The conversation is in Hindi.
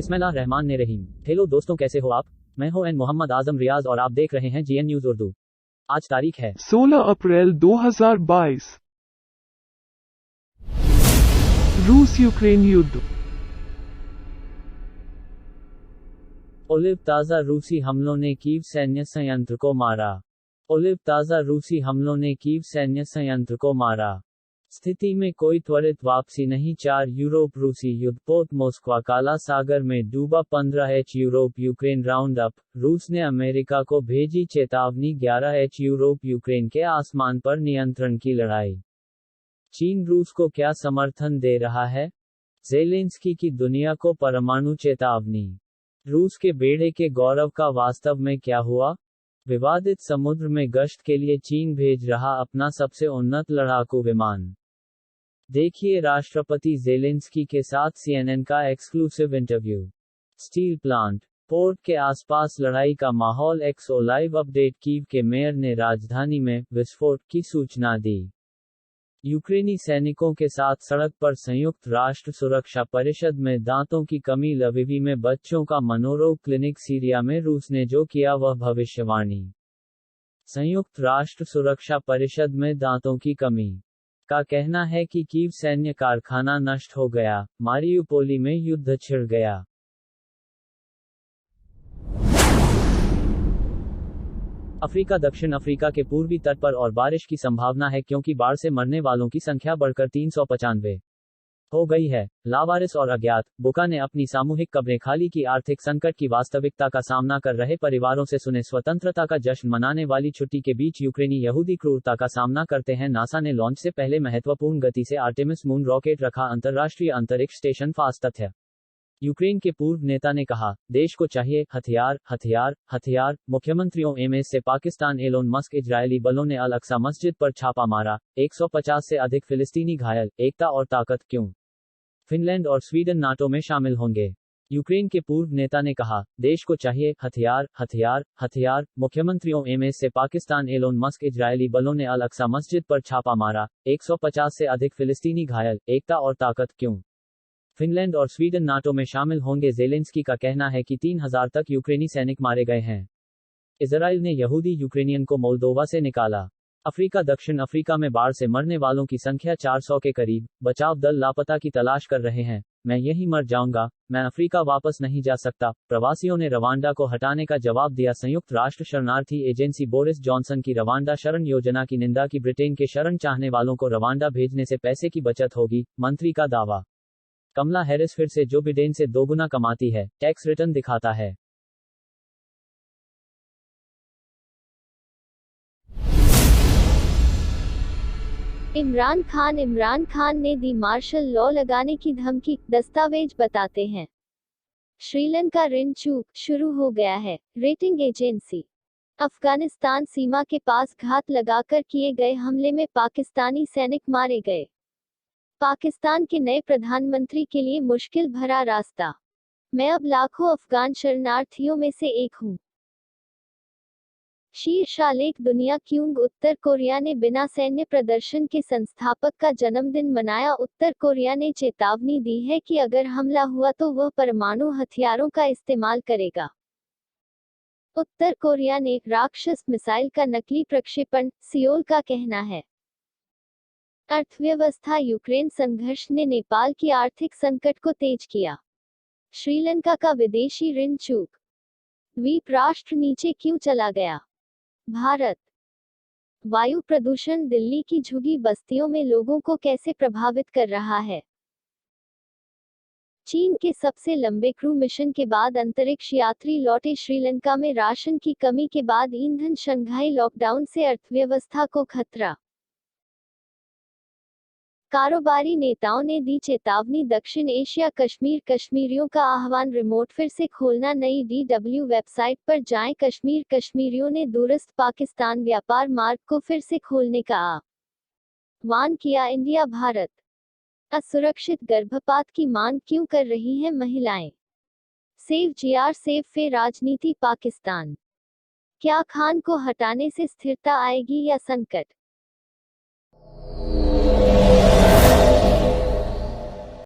बिस्मिल्लाहिर्रहमानिर्रहीम। हेलो दोस्तों, कैसे हो आप? मैं हूं एन मोहम्मद आजम रियाज और आप देख रहे हैं जीएन न्यूज उर्दू। आज तारीख है 16 अप्रैल 2022। रूस यूक्रेन युद्ध। ओलिव ताज़ा रूसी हमलों ने कीव सैन्य संयंत्र को मारा। ओलिव ताज़ा रूसी हमलों ने कीव सैन्य संयंत्र को मारा। स्थिति में कोई त्वरित वापसी नहीं। 4 यूरोप रूसी युद्धपोत मोस्कवा काला सागर में डूबा। 15 यूरोप यूक्रेन राउंड अप। रूस ने अमेरिका को भेजी चेतावनी। 11 यूरोप यूक्रेन के आसमान पर नियंत्रण की लड़ाई। चीन रूस को क्या समर्थन दे रहा है? ज़ेलेंस्की की दुनिया को परमाणु चेतावनी। रूस के बेड़े के गौरव का वास्तव में क्या हुआ? विवादित समुद्र में गश्त के लिए चीन भेज रहा अपना सबसे उन्नत लड़ाकू विमान। देखिए राष्ट्रपति ज़ेलेंस्की के साथ सीएनएन का exclusive interview. Steel plant, port के आसपास लड़ाई का माहौल। XO live update. कीव के मेयर ने राजधानी में विस्फोट की सूचना दी। यूक्रेनी सैनिकों के साथ सड़क पर संयुक्त राष्ट्र सुरक्षा परिषद में दांतों की कमी। लविवी में बच्चों का मनोरोग क्लिनिक। सीरिया में रूस ने जो किया वह भविष्यवाणी। संयुक्त राष्ट्र सुरक्षा परिषद में दांतों की कमी का कहना है कि कीव सैन्य कारखाना नष्ट हो गया। मारियुपोली में युद्ध छिड़ गया। अफ्रीका। दक्षिण अफ्रीका के पूर्वी तट पर और बारिश की संभावना है क्योंकि बाढ़ से मरने वालों की संख्या बढ़कर 395 हो गई है। लावारिस और अज्ञात बुका ने अपनी सामूहिक कब्रें खाली की। आर्थिक संकट की वास्तविकता का सामना कर रहे परिवारों से सुने। स्वतंत्रता का जश्न मनाने वाली छुट्टी के बीच यूक्रेनी यहूदी क्रूरता का सामना करते हैं। नासा ने लॉन्च से पहले महत्वपूर्ण गति से आर्टेमिस मून रॉकेट रखा अंतर्राष्ट्रीय अंतरिक्ष स्टेशन पास। तथ्य। यूक्रेन के पूर्व नेता ने कहा, देश को चाहिए हथियार हथियार हथियार। मुख्यमंत्रियों एमएस से पाकिस्तान। Elon Musk. इजरायली बलों ने अल अक्सा मस्जिद पर छापा मारा। 150 से अधिक फिलिस्तीनी घायल। एकता और ताकत क्यों? फिनलैंड और स्वीडन नाटो में शामिल होंगे। यूक्रेन के पूर्व नेता ने कहा, देश को चाहिए हथियार हथियार हथियार। मुख्यमंत्रियों एमएस से पाकिस्तान। Elon Musk. इजरायली बलों ने अल अक्सा मस्जिद पर छापा मारा। 150 से अधिक फिलिस्तीनी घायल। एकता और ताकत क्यों? फिनलैंड और स्वीडन नाटो में शामिल होंगे। ज़ेलेंस्की का कहना है कि 3000 तक यूक्रेनी सैनिक मारे गए हैं। इजराइल ने यहूदी यूक्रेनियन को मोल्दोवा से निकाला। अफ्रीका। दक्षिण अफ्रीका में बाढ़ से मरने वालों की संख्या 400 के करीब। बचाव दल लापता की तलाश कर रहे हैं। मैं यहीं मर जाऊंगा, मैं अफ्रीका वापस नहीं जा सकता। प्रवासियों ने रवांडा को हटाने का जवाब दिया। संयुक्त राष्ट्र शरणार्थी एजेंसी। बोरिस जॉनसन की रवांडा शरण योजना की निंदा की। ब्रिटेन के शरण चाहने वालों को रवांडा भेजने से पैसे की बचत होगी, मंत्री का दावा। कमला हैरिस फिर से जो बिडेन से दोगुना कमाती है, टैक्स रिटर्न दिखाता है। इमरान खान ने दी मार्शल लॉ लगाने की धमकी, दस्तावेज बताते हैं। श्रीलंका ऋण चूक शुरू हो गया है। Rating agency. अफगानिस्तान सीमा के पास घात लगाकर किए गए हमले में पाकिस्तानी सैनिक मारे गए। पाकिस्तान के नए प्रधानमंत्री के लिए मुश्किल भरा रास्ता। मैं अब लाखों अफगान शरणार्थियों में से एक हूं। शीर्षालेख। दुनिया क्यों? उत्तर कोरिया ने बिना सैन्य प्रदर्शन के संस्थापक का जन्मदिन मनाया। उत्तर कोरिया ने चेतावनी दी है कि अगर हमला हुआ तो वह परमाणु हथियारों का इस्तेमाल करेगा। उत्तर कोरिया ने राक्षस मिसाइल का नकली प्रक्षेपण, सियोल का कहना है। अर्थव्यवस्था। यूक्रेन संघर्ष ने नेपाल की आर्थिक संकट को तेज किया। श्रीलंका का विदेशी ऋण चूक। द्वीप राष्ट्र नीचे क्यों चला गया? भारत। वायु प्रदूषण दिल्ली की झुग्गी बस्तियों में लोगों को कैसे प्रभावित कर रहा है? चीन के सबसे लंबे क्रू मिशन के बाद अंतरिक्ष यात्री लौटे। श्रीलंका में राशन की कमी के बाद ईंधन। शंघाई लॉकडाउन से अर्थव्यवस्था को खतरा। कारोबारी नेताओं ने दी चेतावनी। दक्षिण एशिया। कश्मीर। कश्मीरियों का आह्वान, रिमोट फिर से खोलना। नई DW वेबसाइट पर जाएं। कश्मीरियों ने दूरस्थ पाकिस्तान व्यापार मार्ग को फिर से खोलने का आह्वान किया। इंडिया भारत। असुरक्षित गर्भपात की मांग क्यों कर रही हैं महिलाएं? सेव GR सेव फे राजनीति। पाकिस्तान। क्या खान को हटाने से स्थिरता आएगी या संकट?